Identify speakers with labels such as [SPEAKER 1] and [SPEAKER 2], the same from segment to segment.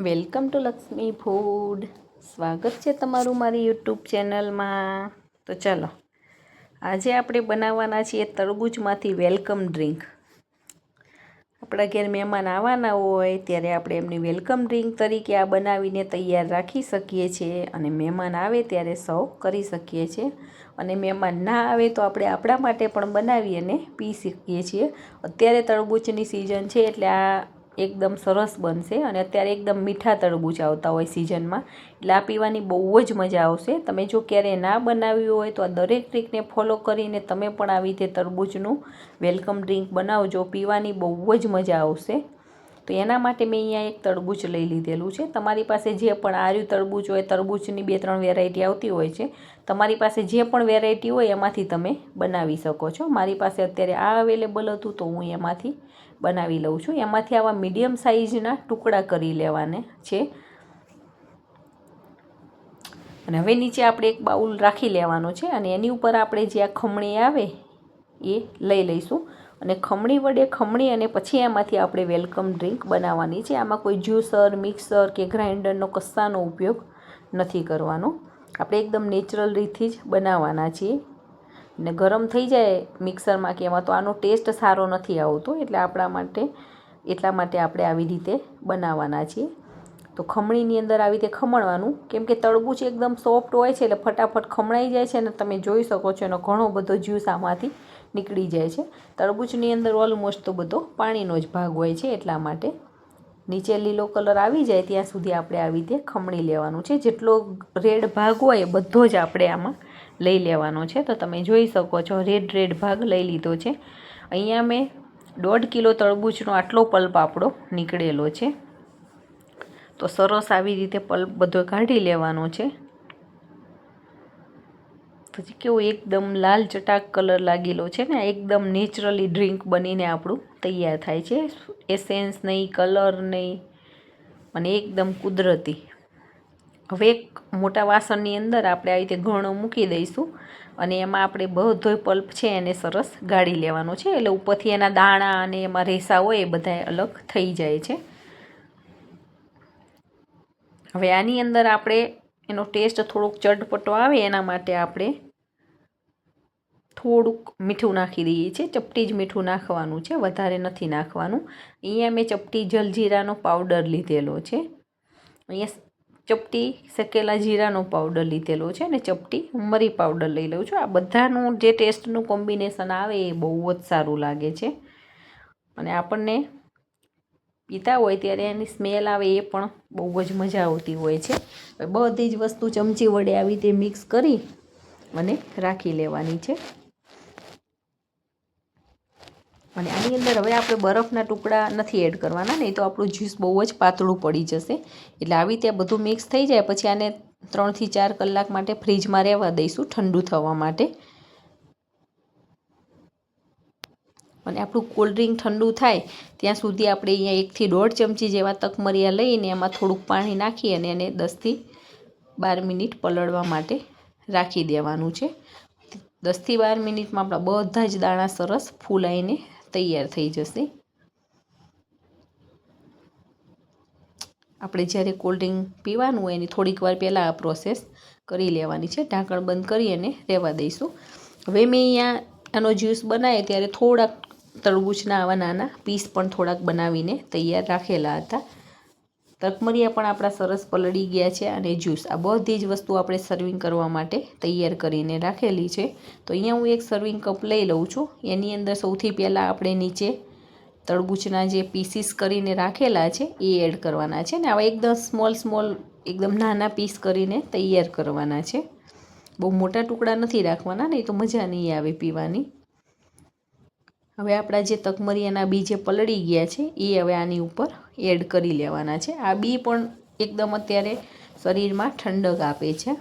[SPEAKER 1] Welcome to Lakshmi food. સ્વાગત છે તમારું મારી યુટ્યુબ ચેનલમાં. તો ચાલો, આજે આપણે બનાવવાના છીએ તરબૂચમાંથી વેલકમ ડ્રિંક. આપણા ઘેર મહેમાન આવવાના હોય ત્યારે આપણે એમની વેલકમ ડ્રિંક તરીકે આ બનાવીને તૈયાર રાખી શકીએ છીએ અને મહેમાન આવે ત્યારે સર્વ કરી શકીએ છીએ. અને મહેમાન ના આવે તો આપણે આપણા માટે પણ બનાવી અને પી શકીએ છીએ. અત્યારે તરબૂચની સિઝન છે એટલે આ એકદમ સરસ બનશે. અને અત્યારે એકદમ મીઠા તરબૂચ આવતા હોય સિઝનમાં, એટલે આ પીવાની બહુ જ મજા આવશે. તમે જો ક્યારેય ના બનાવ્યું હોય તો આ દરેક ટ્રીકને ફોલો કરીને તમે પણ આવી રીતે તરબૂચનું વેલકમ ડ્રિંક બનાવજો. પીવાની બહુ જ મજા આવશે. તો એના માટે મેં અહીંયા એક તરબૂચ લઈ લીધેલું છે. તમારી પાસે જે પણ આર્યું તરબૂચ હોય, તરબૂચની 2-3 વેરાયટી આવતી હોય છે, તમારી પાસે જે પણ વેરાયટી હોય એમાંથી તમે બનાવી શકો છો. મારી પાસે અત્યારે આ અવેલેબલ હતું તો હું એમાંથી બનાવી લઉં છું. એમાંથી આવા મીડિયમ સાઇઝના ટુકડા કરી લેવાના છે. અને હવે નીચે આપણે એક બાઉલ રાખી લેવાનો છે અને એની ઉપર આપણે જે આ ખમણી આવે એ લઈ લઈશું. અને ખમણી વડે ખમણી અને પછી એમાંથી આપણે વેલકમ ડ્રિંક બનાવવાની છે. આમાં કોઈ જ્યુસર, મિક્સર કે ગ્રાઇન્ડરનો કશાનો ઉપયોગ નથી કરવાનો. આપણે એકદમ નેચરલ રીતથી જ બનાવવાના છીએ. ને ગરમ થઈ જાય મિક્સરમાં કે એમાં તો આનો ટેસ્ટ સારો નથી આવતો, એટલે એટલા માટે આપણે આવી રીતે બનાવવાના છીએ. તો ખમણીની અંદર આવી રીતે ખમણવાનું, કેમ કે તરબૂચ એકદમ સોફ્ટ હોય છે એટલે ફટાફટ ખમણાઈ જાય છે. અને તમે જોઈ શકો છો એનો ઘણો બધો જ્યુસ આમાંથી નીકળી જાય છે. તરબૂચની અંદર ઓલમોસ્ટ તો બધો પાણીનો જ ભાગ હોય છે, એટલા માટે નીચે લીલો કલર આવી જાય ત્યાં સુધી આપણે આવી રીતે ખમણી લેવાનું છે. જેટલો રેડ ભાગ હોય એ બધો જ આપણે આમાં લઈ લેવાનો છે. તો તમે જોઈ શકો છો રેડ ભાગ લઈ લીધો છે. અહીંયા મેં 1.5 કિલો તરબૂચનો આટલો પલ્પ આપણો નીકળેલો છે. તો સરસ આવી રીતે પલ્પ બધો કાઢી લેવાનો છે. પછી કેવું એકદમ લાલ ચટાક કલર લાગેલો છે ને, એકદમ નેચરલી ડ્રિંક બનીને આપણું તૈયાર થાય છે. એસેન્સ નહીં, કલર નહીં, અને એકદમ કુદરતી. હવે એક મોટા વાસણની અંદર આપણે આવી રીતે ઘણો મૂકી દઈશું અને એમાં આપણે બધો પલ્પ છે એને સરસ ગાળી લેવાનો છે. એટલે ઉપરથી એના દાણા અને એમાં રેસા હોય એ બધા અલગ થઈ જાય છે. હવે આની અંદર આપણે એનો ટેસ્ટ થોડોક ચટપટો આવે એના માટે આપણે થોડુંક મીઠું નાખી દઈએ છીએ. ચપટી જ મીઠું નાખવાનું છે, વધારે નથી નાખવાનું. અહીંયા મેં ચપટી જલજીરાનો પાવડર લીધેલો છે. અહીંયા ચપટી શેકેલા જીરાનો પાવડર લીધેલો છે અને ચપટી મરી પાવડર લઈ લઉં છું. આ બધાનું જે ટેસ્ટનું કોમ્બિનેશન આવે એ બહુ જ સારું લાગે છે. અને આપણને પીતા હોય ત્યારે એની સ્મેલ આવે એ પણ બહુ જ મજા આવતી હોય છે. બધી જ વસ્તુ ચમચી વડે આવી રીતે મિક્સ કરી અને રાખી લેવાની છે. અને આની અંદર હવે આપણે બરફના ટુકડા નથી એડ કરવાના, નહીં તો આપણું જ્યુસ બહુ જ પાતળું પડી જશે. એટલે આવી રીતે બધું મિક્સ થઈ જાય પછી આને 3 થી 4 કલાક માટે ફ્રીજમાં રહેવા દઈશું ઠંડુ થવા માટે. અને આપણું કોલ્ડ ડ્રિંક ઠંડુ થાય ત્યાં સુધી આપણે અહીંયા 1 થી 1.5 ચમચી જેવા તકમરિયા લઈને એમાં થોડુંક પાણી નાખી અને એને 10 થી 12 મિનિટ પલળવા માટે રાખી દેવાનું છે. 10 થી 12 મિનિટમાં આપણા બધા જ દાણા સરસ ફૂલાઈને તૈયાર થઈ જશે. આપણે જ્યારે કોલ્ડ ડ્રિંક પીવાનું હોય એની થોડીક વાર પહેલાં આ પ્રોસેસ કરી લેવાની છે. ઢાંકણ બંધ કરી અને રહેવા દઈશું. હવે મેં અહીંયા આનો જ્યુસ બનાવે ત્યારે થોડાક તરબૂચના આવા નાના પીસ પણ થોડાક બનાવીને તૈયાર રાખેલા હતા. તકમરિયા પણ આપણા સરસ પલળી ગયા છે અને જ્યુસ, આ બધી જ વસ્તુ આપણે સર્વિંગ કરવા માટે તૈયાર કરીને રાખેલી છે. તો અહીંયા હું એક સર્વિંગ કપ લઈ લઉં છું. એની અંદર સૌથી પહેલાં આપણે નીચે તરબૂચના જે પીસીસ કરીને રાખેલા છે એ એડ કરવાના છે. ને આવા એકદમ સ્મોલ એકદમ નાના પીસ કરીને તૈયાર કરવાના છે. બહુ મોટા ટુકડા નથી રાખવાના, નહીં તો મજા નહીં આવે પીવાની. હવે આપણા જે તકમરિયાના બી જે પલળી ગયા છે એ હવે આની ઉપર એડ કરી લેવાના છે. આ બી પણ એકદમ અત્યારે શરીરમાં ઠંડક આપે છે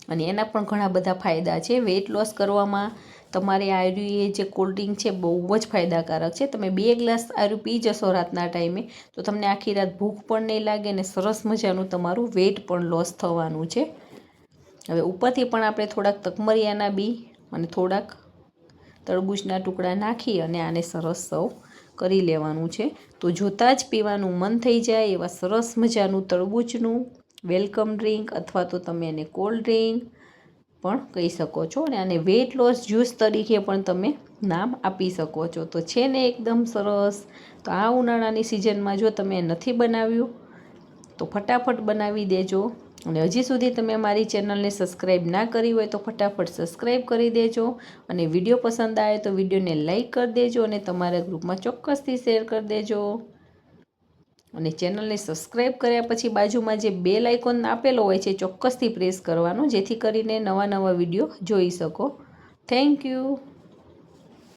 [SPEAKER 1] અને એના પણ ઘણા બધા ફાયદા છે. વેઇટ લોસ કરવામાં તમારે આર્યું જે કોલ્ડ ડ્રિંક છે બહુ જ ફાયદાકારક છે. તમે 2 ગ્લાસ આર્યું પી જશો રાતના ટાઈમે તો તમને આખી રાત ભૂખ પણ નહીં લાગે અને સરસ મજાનું તમારું વેઇટ પણ લોસ થવાનું છે. હવે ઉપરથી પણ આપણે થોડાક તકમરિયાના બી અને થોડાક તરબૂચના ટુકડા નાખી અને આને સરસ સર્વ કરી લેવાનું છે. તો જોતાં જ પીવાનું મન થઈ જાય એવા સરસ મજાનું તરબૂચનું વેલકમ ડ્રિંક અથવા તો તમે એને કોલ્ડ ડ્રિંક પણ કહી શકો છો અને આને વેઇટ લોસ જ્યુસ તરીકે પણ તમે નામ આપી શકો છો. તો છે ને એકદમ સરસ. તો આ ઉનાળાની સિઝનમાં જો તમે નથી બનાવ્યું તો ફટાફટ બનાવી દેજો. અને હજી સુધી તમે મારી ચેનલને સબસ્ક્રાઈબ ના કરી હોય તો ફટાફટ સબસ્ક્રાઈબ કરી દેજો. અને વિડીયો પસંદ આવે તો વિડીયોને લાઈક કરી દેજો અને તમારા ગ્રુપમાં ચોક્કસથી શેર કરી દેજો. અને ચેનલને સબસ્ક્રાઈબ કર્યા પછી બાજુમાં જે બેલ આઇકોન આપેલો હોય છે ચોક્કસથી પ્રેસ કરવાનો, જેથી કરીને નવા વિડીયો જોઈ શકો. Thank you.